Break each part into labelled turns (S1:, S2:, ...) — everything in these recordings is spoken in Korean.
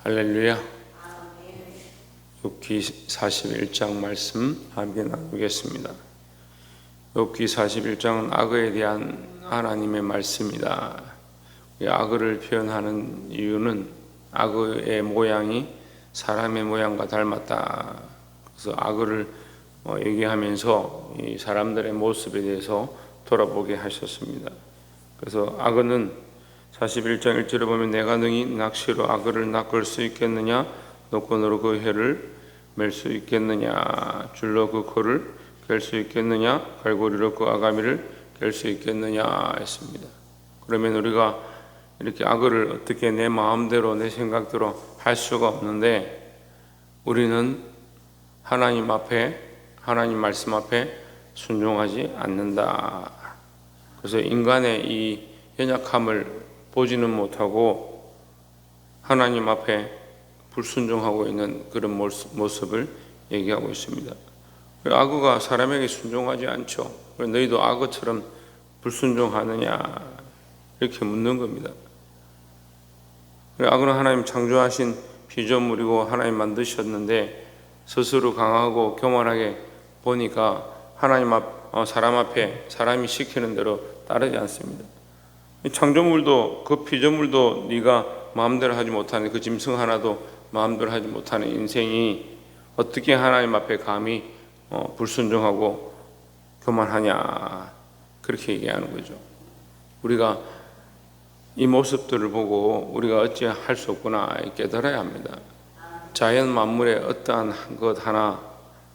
S1: 할렐루야. 욥기 41장 말씀 함께 나누겠습니다. 욥기 41장은 악어에 대한 하나님의 말씀이다. 악어를 표현하는 이유는 악어의 모양이 사람의 모양과 닮았다. 그래서 악어를 얘기하면서 이 사람들의 모습에 대해서 돌아보게 하셨습니다. 그래서 악어는 41장 1절에 보면 내가 능히 낚시로 악어를 낚을 수 있겠느냐, 노끈으로 그 혀를 맬 수 있겠느냐, 줄로 그 코를 깰 수 있겠느냐, 갈고리로 그 아가미를 깰 수 있겠느냐 했습니다. 그러면 우리가 이렇게 악어를 어떻게 내 마음대로 내 생각대로 할 수가 없는데, 우리는 하나님 앞에, 하나님 말씀 앞에 순종하지 않는다. 그래서 인간의 이 연약함을 보지는 못하고 하나님 앞에 불순종하고 있는 그런 모습을 얘기하고 있습니다. 악어가 사람에게 순종하지 않죠. 너희도 악어처럼 불순종하느냐 이렇게 묻는 겁니다. 악어는 하나님 창조하신 피조물이고 하나님 만드셨는데 스스로 강하고 교만하게 보니까 사람 앞에 사람이 시키는 대로 따르지 않습니다. 창조물도 그 피조물도 네가 마음대로 하지 못하는 그 짐승 하나도 마음대로 하지 못하는 인생이 어떻게 하나님 앞에 감히 불순종하고 교만하냐 그렇게 얘기하는 거죠. 우리가 이 모습들을 보고 우리가 어찌 할 수 없구나 깨달아야 합니다. 자연 만물의 어떠한 것 하나,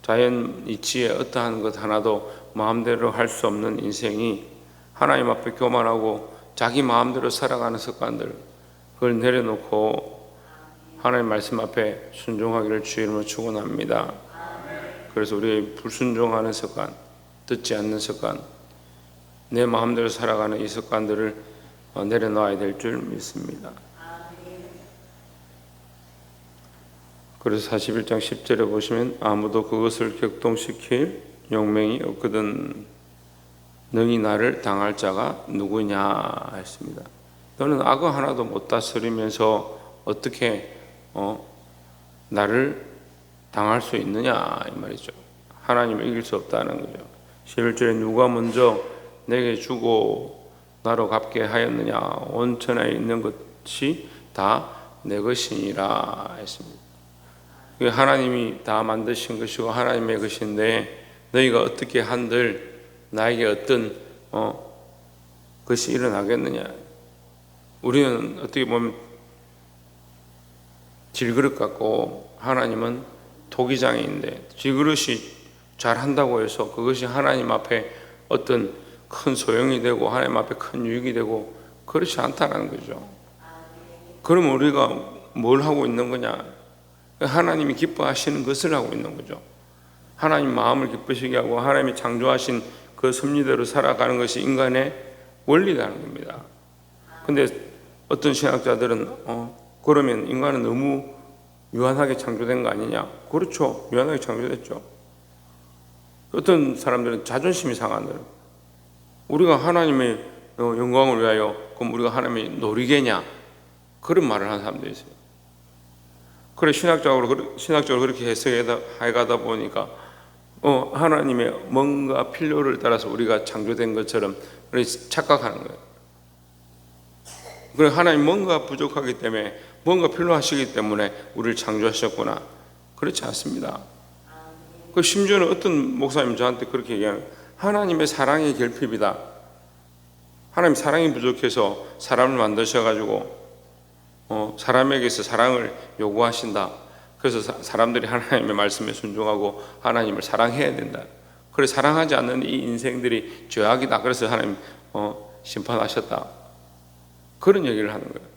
S1: 자연 이치의 어떠한 것 하나도 마음대로 할 수 없는 인생이 하나님 앞에 교만하고 자기 마음대로 살아가는 습관들, 그걸 내려놓고 하나님 말씀 앞에 순종하기를 주의 이름으로 축원합니다. 그래서 우리의 불순종하는 습관, 듣지 않는 습관, 내 마음대로 살아가는 이 습관들을 내려놓아야 될 줄 믿습니다. 그래서 41장 10절에 보시면 아무도 그것을 격동시킬 용맹이 없거든 능히 나를 당할 자가 누구냐 했습니다. 너는 악어 하나도 못 다스리면서 어떻게 나를 당할 수 있느냐 이 말이죠. 하나님을 이길 수 없다는 거죠. 11절에 누가 먼저 내게 주고 나로 갚게 하였느냐, 온 천하에 있는 것이 다 내 것이니라 했습니다. 하나님이 다 만드신 것이고 하나님의 것인데 너희가 어떻게 한들 나에게 어떤 것이 일어나겠느냐. 우리는 어떻게 보면 질그릇 같고 하나님은 토기장인데 질그릇이 잘한다고 해서 그것이 하나님 앞에 어떤 큰 소용이 되고 하나님 앞에 큰 유익이 되고 그렇지 않다는 거죠. 그럼 우리가 뭘 하고 있는 거냐? 하나님이 기뻐하시는 것을 하고 있는 거죠. 하나님 마음을 기쁘시게 하고 하나님이 창조하신 그 섭리대로 살아가는 것이 인간의 원리라는 겁니다. 근데 어떤 신학자들은 그러면 인간은 너무 유한하게 창조된 거 아니냐? 그렇죠. 유한하게 창조됐죠. 어떤 사람들은 자존심이 상한 대로 우리가 하나님의 영광을 위하여 그럼 우리가 하나님의 놀이개냐? 그런 말을 하는 사람들이 있어요. 그래 신학적으로 그렇게 해석해 가다 보니까 하나님의 뭔가 필요를 따라서 우리가 창조된 것처럼 착각하는 거예요. 그래 하나님 뭔가 부족하기 때문에 뭔가 필요하시기 때문에 우리를 창조하셨구나. 그렇지 않습니다. 그 심지어는 어떤 목사님 저한테 그렇게 얘기하는 하나님의 사랑의 결핍이다. 하나님 사랑이 부족해서 사람을 만드셔가지고 사람에게서 사랑을 요구하신다. 그래서 사람들이 하나님의 말씀에 순종하고 하나님을 사랑해야 된다. 그래 사랑하지 않는 이 인생들이 죄악이다. 그래서 하나님 심판하셨다. 그런 얘기를 하는 거예요.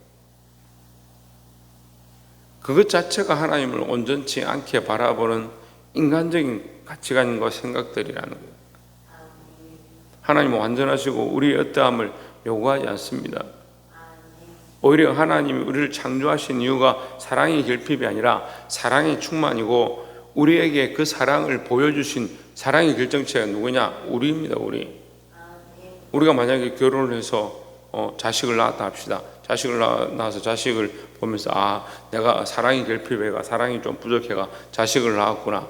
S1: 그것 자체가 하나님을 온전치 않게 바라보는 인간적인 가치관과 생각들이라는 거예요. 하나님은 완전하시고 우리의 어떠함을 요구하지 않습니다. 오히려 하나님이 우리를 창조하신 이유가 사랑의 결핍이 아니라 사랑의 충만이고 우리에게 그 사랑을 보여주신 사랑의 결정체가 누구냐? 우리입니다. 우리가 만약에 결혼을 해서 자식을 낳았다 합시다. 자식을 낳아서 자식을 보면서 아, 내가 사랑이 결핍해가 사랑이 좀 부족해가 자식을 낳았구나.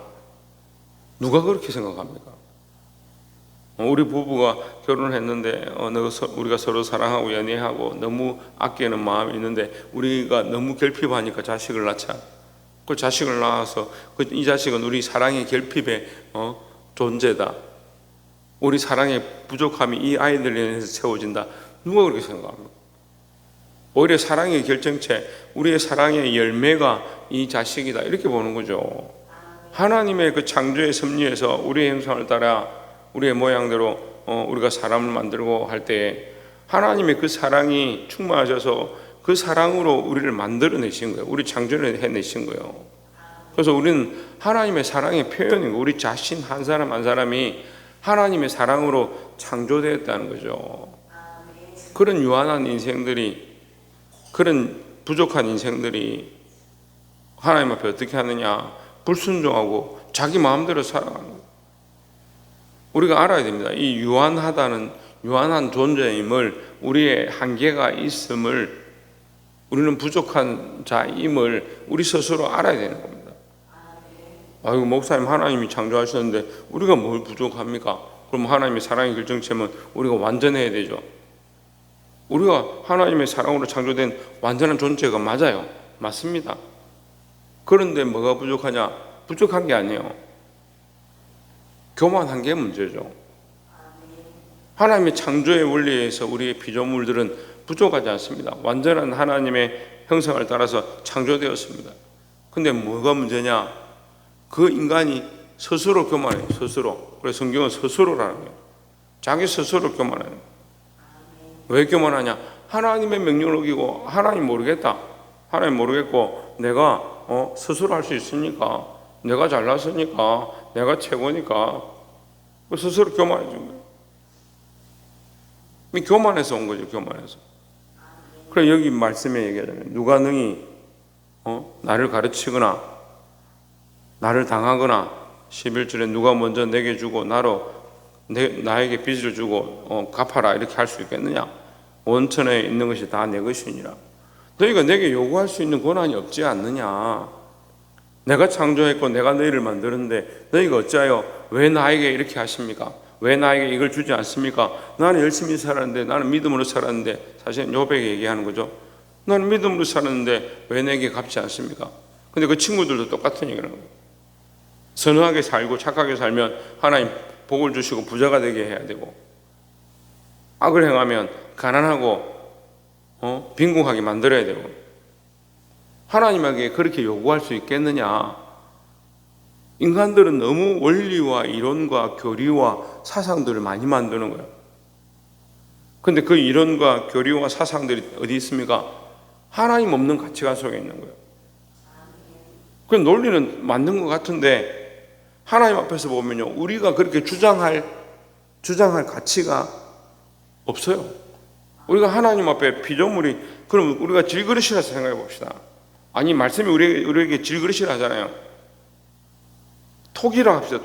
S1: 누가 그렇게 생각합니까? 우리 부부가 결혼했는데 우리가 서로 사랑하고 연애하고 너무 아끼는 마음이 있는데 우리가 너무 결핍하니까 자식을 낳자. 그 자식을 낳아서 이 자식은 우리 사랑의 결핍의 존재다. 우리 사랑의 부족함이 이 아이들에 의해서 채워진다. 누가 그렇게 생각합니까? 오히려 사랑의 결정체, 우리의 사랑의 열매가 이 자식이다. 이렇게 보는 거죠. 하나님의 그 창조의 섭리에서 우리의 형상을 따라 우리의 모양대로 우리가 사람을 만들고 할 때 하나님의 그 사랑이 충만하셔서 그 사랑으로 우리를 만들어내신 거예요. 우리 창조를 해내신 거예요. 그래서 우리는 하나님의 사랑의 표현인 거예요. 우리 자신 한 사람 한 사람이 하나님의 사랑으로 창조되었다는 거죠. 그런 유한한 인생들이, 그런 부족한 인생들이 하나님 앞에 어떻게 하느냐? 불순종하고 자기 마음대로 살아가는 거예요. 우리가 알아야 됩니다. 이 유한한 존재임을, 우리의 한계가 있음을, 우리는 부족한 자임을 우리 스스로 알아야 되는 겁니다. 아이고, 목사님 하나님이 창조하셨는데 우리가 뭘 부족합니까? 그럼 하나님의 사랑의 결정체면 우리가 완전해야 되죠. 우리가 하나님의 사랑으로 창조된 완전한 존재가 맞아요. 맞습니다. 그런데 뭐가 부족하냐? 부족한 게 아니에요. 교만한 게 문제죠. 하나님의 창조의 원리에서 우리의 피조물들은 부족하지 않습니다. 완전한 하나님의 형상을 따라서 창조되었습니다. 근데 뭐가 문제냐? 그 인간이 스스로 교만해요. 스스로. 그래서 성경은 스스로라는 거예요. 자기 스스로 교만해요. 왜 교만하냐? 하나님의 명령을 어기고 하나님 모르겠다. 하나님 모르겠고 내가 스스로 할 수 있으니까, 내가 잘났으니까, 내가 최고니까 스스로 교만해진 거예요. 교만해서 온 거죠. 교만해서. 그래 여기 말씀에 얘기하잖아요. 누가 능히 나를 가르치거나 나를 당하거나 11절에 누가 먼저 내게 주고 나에게 빚을 주고 갚아라 이렇게 할 수 있겠느냐? 원천에 있는 것이 다 내 것이니라. 너희가 내게 요구할 수 있는 권한이 없지 않느냐? 내가 창조했고 내가 너희를 만드는데 너희가 어찌하여 왜 나에게 이렇게 하십니까? 왜 나에게 이걸 주지 않습니까? 나는 열심히 살았는데, 나는 믿음으로 살았는데, 사실 요백이 얘기하는 거죠. 나는 믿음으로 살았는데 왜 내게 갚지 않습니까? 근데 그 친구들도 똑같은 얘기를 하는 거예요. 선하게 살고 착하게 살면 하나님 복을 주시고 부자가 되게 해야 되고, 악을 행하면 가난하고 빈궁하게 만들어야 되고, 하나님에게 그렇게 요구할 수 있겠느냐? 인간들은 너무 원리와 이론과 교리와 사상들을 많이 만드는 거예요. 근데 그 이론과 교리와 사상들이 어디 있습니까? 하나님 없는 가치관 속에 있는 거예요. 그 논리는 맞는 것 같은데 하나님 앞에서 보면요, 우리가 그렇게 주장할 가치가 없어요. 우리가 하나님 앞에 피조물이, 그럼 우리가 질그릇이라서 생각해 봅시다. 아니, 말씀이 우리에게 질그릇이라 하잖아요. 토기라 합시다.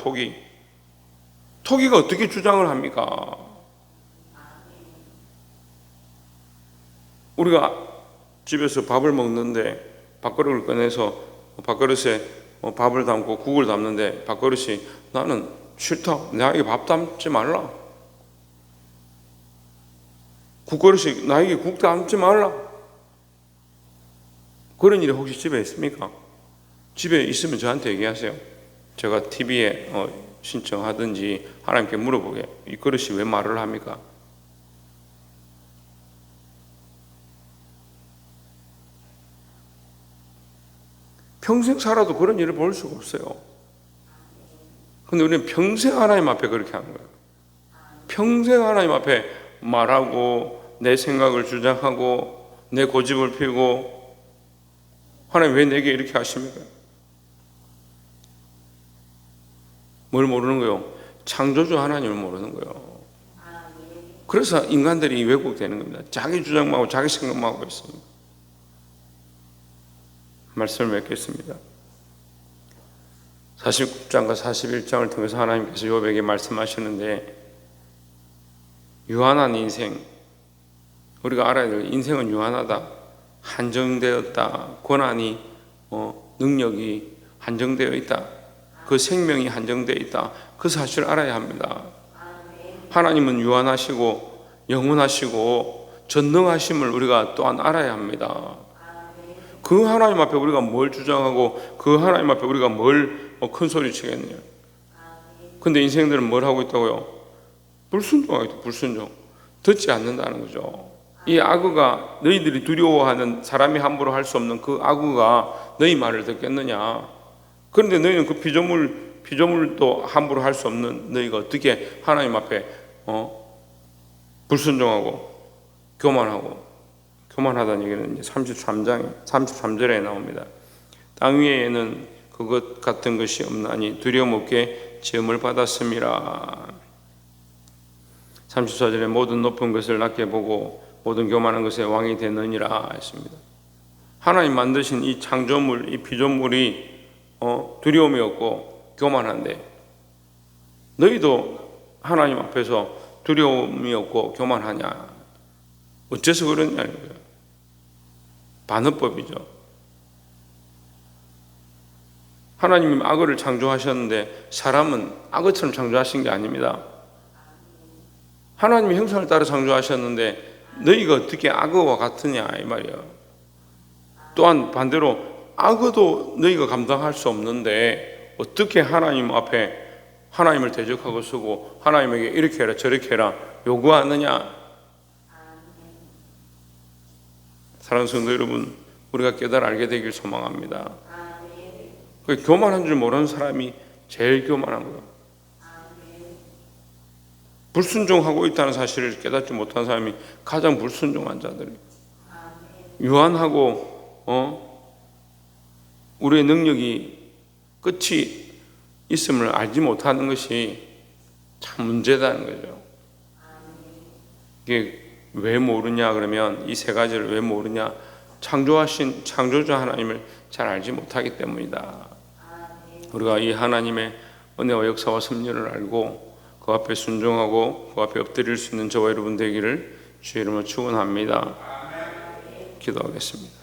S1: 토기가 어떻게 주장을 합니까? 우리가 집에서 밥을 먹는데 밥그릇을 꺼내서 밥그릇에 밥을 담고 국을 담는데 밥그릇이 나는 싫다, 나에게 밥 담지 말라, 국그릇이 나에게 국 담지 말라, 그런 일이 혹시 집에 있습니까? 집에 있으면 저한테 얘기하세요. 제가 TV에 신청하든지 하나님께 물어보게, 이 그릇이 왜 말을 합니까? 평생 살아도 그런 일을 볼 수가 없어요. 근데 우리는 평생 하나님 앞에 그렇게 하는 거예요. 평생 하나님 앞에 말하고 내 생각을 주장하고 내 고집을 피우고, 하나님 왜 내게 이렇게 하십니까? 뭘 모르는 거예요? 창조주 하나님을 모르는 거예요. 그래서 인간들이 왜곡되는 겁니다. 자기 주장만 하고 자기 생각만 하고 있습니다. 말씀을 맺겠습니다. 49장과 41장을 통해서 하나님께서 욥에게 말씀하시는데, 유한한 인생, 우리가 알아야 될 인생은 유한하다, 한정되었다, 권한이 능력이 한정되어 있다, 그 생명이 한정되어 있다, 그 사실을 알아야 합니다. 하나님은 유한하시고 영원하시고 전능하심을 우리가 또한 알아야 합니다. 그 하나님 앞에 우리가 뭘 주장하고 그 하나님 앞에 우리가 뭘 큰 소리 치겠느냐. 근데 인생들은 뭘 하고 있다고요? 불순종하고 있다. 불순종. 듣지 않는다는 거죠. 이 악어가, 너희들이 두려워하는, 사람이 함부로 할 수 없는 그 악어가 너희 말을 듣겠느냐. 그런데 너희는 그 피조물도 함부로 할 수 없는 너희가 어떻게 하나님 앞에 불순종하고 교만하다는 얘기는 33절에 나옵니다. 땅 위에는 그것 같은 것이 없나니 두려움 없게 지음을 받았음이라. 34절에 모든 높은 것을 낮게 보고 모든 교만한 것의 왕이 되느니라 했습니다. 하나님 만드신 이 창조물, 이 피조물이 두려움이 없고 교만한데, 너희도 하나님 앞에서 두려움이 없고 교만하냐? 어째서 그러냐는 거예요. 반어법이죠. 하나님이 악어를 창조하셨는데 사람은 악어처럼 창조하신 게 아닙니다. 하나님의 형상을 따라 창조하셨는데 너희가 어떻게 악어와 같으냐 이 말이에요. 또한 반대로 악어도 너희가 감당할 수 없는데 어떻게 하나님 앞에 하나님을 대적하고 서고 하나님에게 이렇게 해라 저렇게 해라 요구하느냐. 사랑하는 성도 여러분, 우리가 깨달아 알게 되길 소망합니다. 교만한 줄 모르는 사람이 제일 교만한 거예요. 불순종하고 있다는 사실을 깨닫지 못한 사람이 가장 불순종한 자들이에요. 유한하고 우리의 능력이 끝이 있음을 알지 못하는 것이 참 문제다는 거죠. 이게 왜 모르냐 그러면 이 세 가지를 왜 모르냐? 창조하신 창조자 하나님을 잘 알지 못하기 때문이다. 우리가 이 하나님의 은혜와 역사와 섭리를 알고 그 앞에 순종하고 그 앞에 엎드릴 수 있는 저와 여러분 되기를 주의 이름으로 축원합니다. 기도하겠습니다.